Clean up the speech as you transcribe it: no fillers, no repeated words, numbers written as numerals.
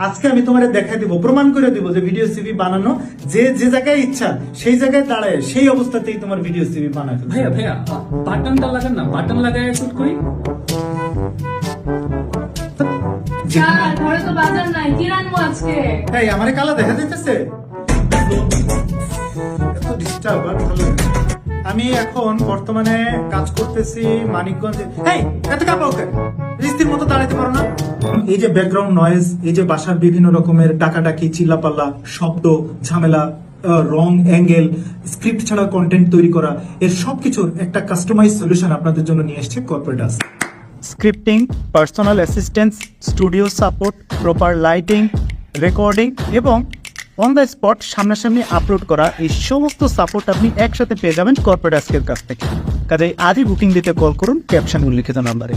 আজকে আমি তোমারে দেখাই দিব, প্রমাণ করে দিব যে ভিডিও সিভি বানানো যে যে জায়গায় ইচ্ছা সেই জায়গায় দাঁড়ায় সেই অবস্থাতেই তোমার ভিডিও সিভি বানায় ফেলবে। ভাইয়া ভাইয়া বাটনটা লাগান না, বাটন লাগায় শুট করি। স্যার ঘরে তো বাজার নাই, কি রান্না আজকে? এই আমারে কালা দেখা যাইতেছে, এত ডিস্টার্ব আর ভালো লাগে না। আমি এখন বর্তমানে কাজ করতেছি মানিকগঞ্জে। এই এত কাঁপাও কেন? রিস্তির মতো দাঁড়াইতে পারো না? এই যে ব্যাকগ্রাউন্ড নয়েজ, এই যে বাসার বিভিন্ন রকমের ডাকাডাকি, চিল্লাপাল্লা, শব্দ, ঝামেলা, রং অ্যাঙ্গেল, স্ক্রিপ্ট ছাড়া কন্টেন্ট তৈরি করা, এর সবকিছুর একটা কাস্টমাইজ সলিউশন আপনাদের জন্য নিয়ে এসেছে কর্পোরেটাস। Scripting, personal assistance, studio support, proper lighting, recording এবং অন দ্য স্পট সামনাসামনি আপলোড করা, এই সমস্ত সাপোর্ট আপনি একসাথে পেয়ে যাবেন কর্পোরেটাসের কাছ থেকে। কাজে আজই বুকিং দিতে কল করুন ক্যাপশন উল্লিখিত নাম্বারে।